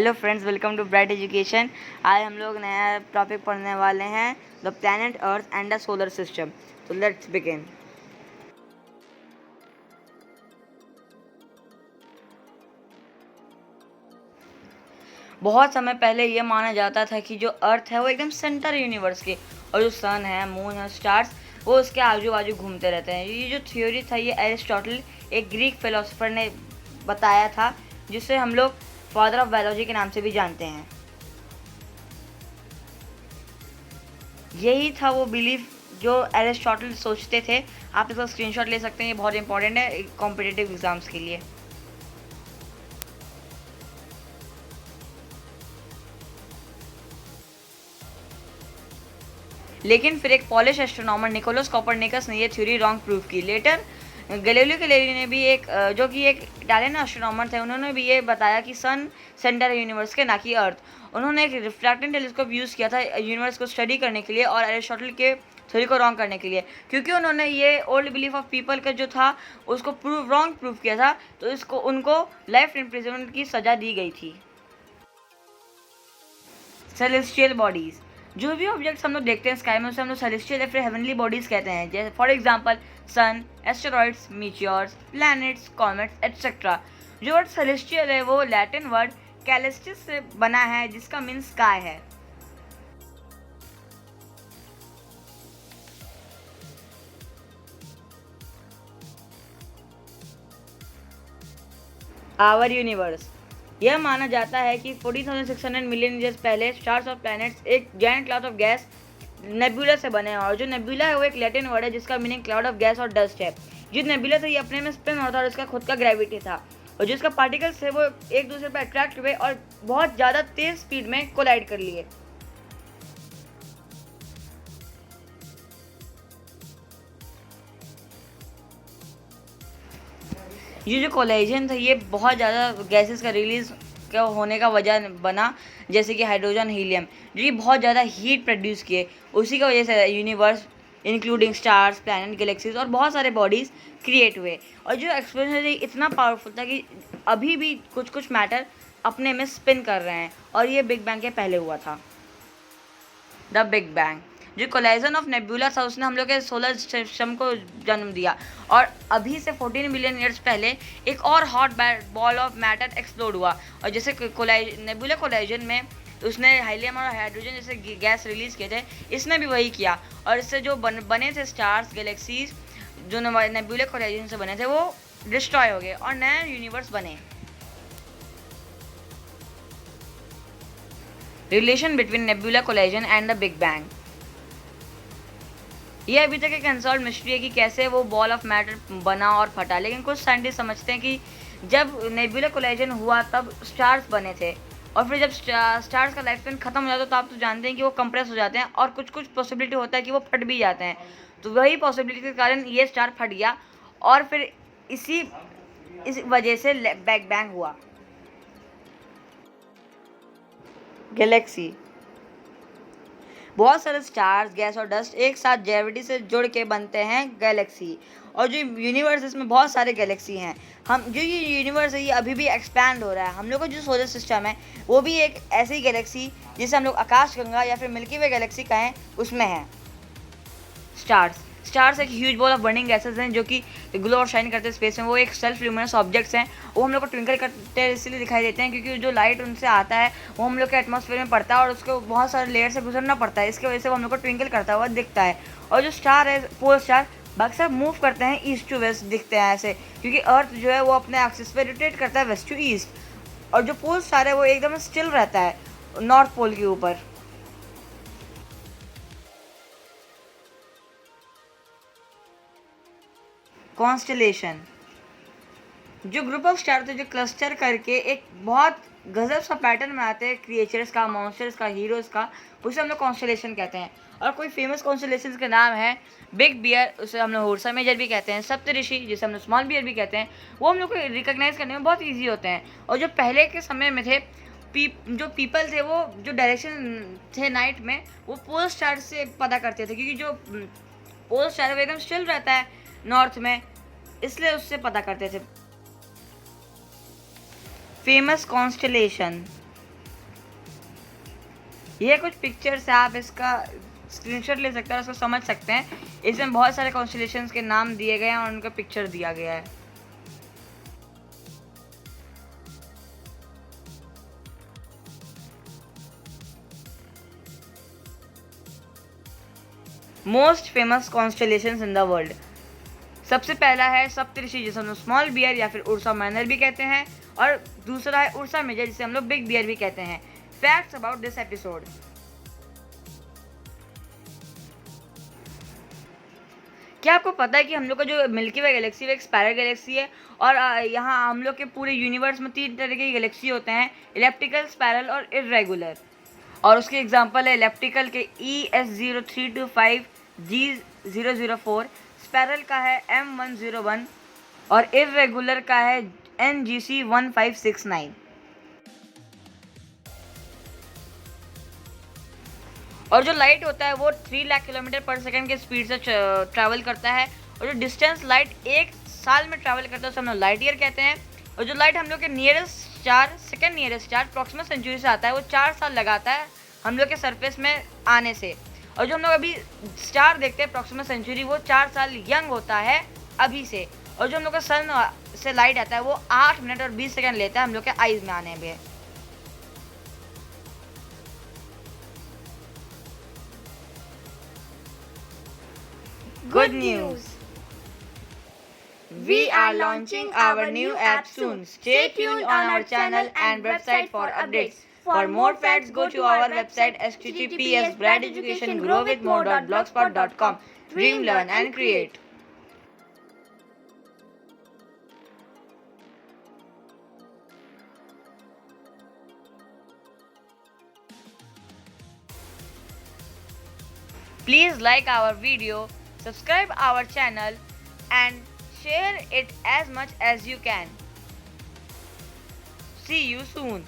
Hello friends, welcome to bright education. आज हम लोग नया टॉपिक पढ़ने वाले हैं, the planet earth and the solar system. तो लेट्स बिगिन। बहुत समय पहले ये माना जाता था कि जो अर्थ है वो एकदम सेंटर यूनिवर्स के, और जो सन है, मून है, स्टार्स वो उसके आजू बाजू घूमते रहते हैं। ये जो थ्योरी था ये एरिस्टोटल, एक ग्रीक फिलोसोफर ने बताया था, जिसे हम लोग फादर ऑफ बायोलॉजी के नाम से भी जानते हैं। यही था वो बिलीफ जो एरिस्टोटल सोचते थे। आप इसका स्क्रीनशॉट ले सकते हैं, ये बहुत इंपॉर्टेंट है कॉम्पिटिटिव एग्जाम्स के लिए। लेकिन फिर एक पॉलिश एस्ट्रोनॉमर निकोलस कोपरनिकस ने ये थ्योरी रॉन्ग प्रूव की। लेटर गैलीलियो गैलीली ने भी जो कि एक इटालियन एस्ट्रोनॉमर थे, उन्होंने भी ये बताया कि सन सेंटर है यूनिवर्स के, ना कि अर्थ। उन्होंने एक रिफ्रैक्टिंग टेलीस्कोप यूज़ किया था यूनिवर्स को स्टडी करने के लिए और एरिस्टोटल के थ्योरी को रॉन्ग करने के लिए, क्योंकि उन्होंने ये ओल्ड बिलीफ ऑफ पीपल का जो था उसको रॉन्ग प्रूव किया था। तो इसको उनको लाइफ इम्प्रिजनमेंट की सज़ा दी गई थी। सेलेस्टियल बॉडीज़, जो भी ऑब्जेक्ट्स हम लोग देखते हैं स्काई में उसे हम लोग सेलेस्टियल या फिर हेवनली बॉडीज़ कहते हैं। जैसे for example sun, asteroids, meteors, planets, comets etcetera. जो वर्ड सेलेस्टियल है वो लैटिन वर्ड कैलेस्टिस से बना है, जिसका मीन स्काई है। आवर यूनिवर्स, यह माना जाता है कि 14,600 मिलियन ईयर्स पहले स्टार्स और प्लैनेट्स एक giant cloud of gas nebula से बने हैं। और जो नेबुला है वो एक लैटिन वर्ड है जिसका मीनिंग क्लाउड ऑफ गैस और डस्ट है। जो नेबुला था ये अपने में स्पिन होता और इसका खुद का ग्रेविटी था, और जिसका पार्टिकल्स थे वो एक दूसरे पर अट्रैक्ट हुए और बहुत ज़्यादा तेज स्पीड में कोलाइड कर लिए। ये जो कोलाइजन था ये बहुत ज़्यादा गैसेस का रिलीज का होने का वजह बना, जैसे कि हाइड्रोजन, हीलियम, जो ये बहुत ज़्यादा हीट प्रोड्यूस किए। उसी का वजह से universe including stars, planet, galaxies और बहुत सारे बॉडीज़ क्रिएट हुए। और जो एक्सप्लोजन इतना पावरफुल था कि अभी भी कुछ कुछ मैटर अपने में स्पिन कर रहे हैं, और ये बिग बैंग के पहले हुआ था। द बिग बैंग, जो कोलाइजन ऑफ नेबुला था उसने हम लोग के सोलर सिस्टम को जन्म दिया। और अभी से 14 मिलियन ईयर्स पहले एक और hot ball of matter explode हुआ, और जैसे नेबुला कोलाइजन में उसने हीलियम और हाइड्रोजन जैसे गैस रिलीज किए थे, इसने भी वही किया। और इससे जो बने थे स्टार्स, गैलेक्सीज जो नेबुला कोलाइजन से बने थे वो डिस्ट्रॉय हो गए और नए यूनिवर्स बने। Relation between nebula collision and the big bang, ये अभी तक एक अनसॉल्व मिस्ट्री है कि कैसे वो बॉल ऑफ मैटर बना और फटा। लेकिन कुछ साइंटिस्ट समझते हैं कि जब नेबुला कोलाइजन हुआ तब स्टार्स बने थे, और फिर जब स्टार्स का लाइफ स्पैन खत्म हो जाता है तो आप तो जानते हैं कि वो कंप्रेस हो जाते हैं, और कुछ कुछ पॉसिबिलिटी होता है कि वो फट भी जाते हैं। तो वही पॉसिबिलिटी के कारण ये स्टार फट गया, और फिर इस वजह से बिग बैंग हुआ। गैलेक्सी, बहुत सारे स्टार्स, गैस और डस्ट एक साथ ग्रेविटी से जुड़ के बनते हैं गैलेक्सी। और जो यूनिवर्स इसमें बहुत सारे गैलेक्सी हैं। हम जो ये यूनिवर्स है ये अभी भी एक्सपैंड हो रहा है। हम लोग का जो सोलर सिस्टम है वो भी एक ऐसी गैलेक्सी जिसे हम लोग आकाशगंगा या फिर मिल्की वे गैलेक्सी कहें उसमें है। स्टार्स एक huge ball of burning gases हैं जो कि ग्लो और शाइन करते हैं स्पेस में। वो एक सेल्फ ल्यूमिनस ऑब्जेक्ट्स हैं। वो हम लोग को ट्विंकल करते हैं इसलिए दिखाई देते हैं क्योंकि जो लाइट उनसे आता है वो हम लोग के एटमॉस्फेयर में पड़ता है और उसको बहुत सारे लेयर से गुजरना पड़ता है। इसकी वजह से वो हम लोग को ट्विंकल करता हुआ दिखता है। और जो स्टार है, पोल स्टार, अक्सर मूव करते हैं ईस्ट टू वेस्ट दिखते हैं ऐसे, क्योंकि अर्थ जो है वो अपने एक्सिस पे रोटेट करता है वेस्ट टू ईस्ट। और जो पोल स्टार है वो एकदम स्टिल रहता है नॉर्थ पोल के ऊपर। कॉन्स्टेलेशन, जो ग्रुप ऑफ स्टार थे जो क्लस्टर करके एक बहुत गजब सा पैटर्न बनाते हैं क्रिएचर्स का, मॉन्स्टर्स का, हीरोज़ का, उसे हम लोग कॉन्स्टेलेशन कहते हैं। और कोई फेमस कॉन्स्टेलेशन का नाम है बिग बियर, उसे हम लोग उर्सा मेजर भी कहते हैं। सप्तऋषि, जिसे हम लोग स्मॉल बियर भी कहते हैं, वो हम लोग को रिकॉग्नाइज करने में बहुत ईजी होते हैं। और जो पहले के समय में थे जो पीपल थे वो जो डायरेक्शन थे नाइट में वो पोल स्टार से पता करते थे, क्योंकि जो पोल स्टार है वो एकदम स्टिल रहता है नॉर्थ में, इसलिए उससे पता करते थे। फेमस कॉन्स्टेलेशन, ये कुछ पिक्चर्स है, आप इसका स्क्रीनशॉट ले सकते हैं और उसको समझ सकते हैं। इसमें बहुत सारे कॉन्स्टेलेशंस के नाम दिए गए हैं और उनका पिक्चर दिया गया है। Most famous constellations in the world. सबसे पहला है सप्तऋषि, जिसे हम लोग स्मॉल बियर या फिर उर्सा माइनर भी कहते हैं, और दूसरा है उर्सा मेजर, जिसे हम लोग बिग बियर भी कहते हैं। Facts about this episode. क्या आपको पता है कि हम लोग का जो मिल्की वे गैलेक्सी, वो एक स्पाइरल गैलेक्सी है, और यहाँ हम लोग के पूरे यूनिवर्स में 3 तरह के गैलेक्सी होते हैं, इलेप्टिकल, स्पाइरल और इर्रेगुलर। और उसके एग्जांपल है इलेप्टिकल के ES0325 G004, स्पाइरल का है M101 और इर्रेगुलर का है NGC1569। और जो लाइट होता है वो 3 लाख किलोमीटर पर सेकंड के स्पीड से ट्रैवल करता है, और जो डिस्टेंस लाइट 1 साल में ट्रैवल करता है उसे हम लोग लाइट ईयर कहते हैं। और जो लाइट हम लोग के nearest star, second nearest star Proxima Centauri से आता है, वो 4 साल लगाता है हम लोग के सरफेस में आने से। और जो हम लोग अभी स्टार देखते हैं प्रॉक्सिमा सेंचुरी, वो 4 साल यंग होता है अभी से। और जो हम लोग का सन से लाइट आता है वो 8 मिनट और 20 सेकंड लेता है हम लोग के आइज में आने में। Good news! We are launching our new app soon. Stay tuned on our channel and website for updates. For more facts, go to our website https://brighteducationgrowwithmore.blogspot.com. Dream, learn and create. Please like our video, subscribe our channel and share it as much as you can. See you soon.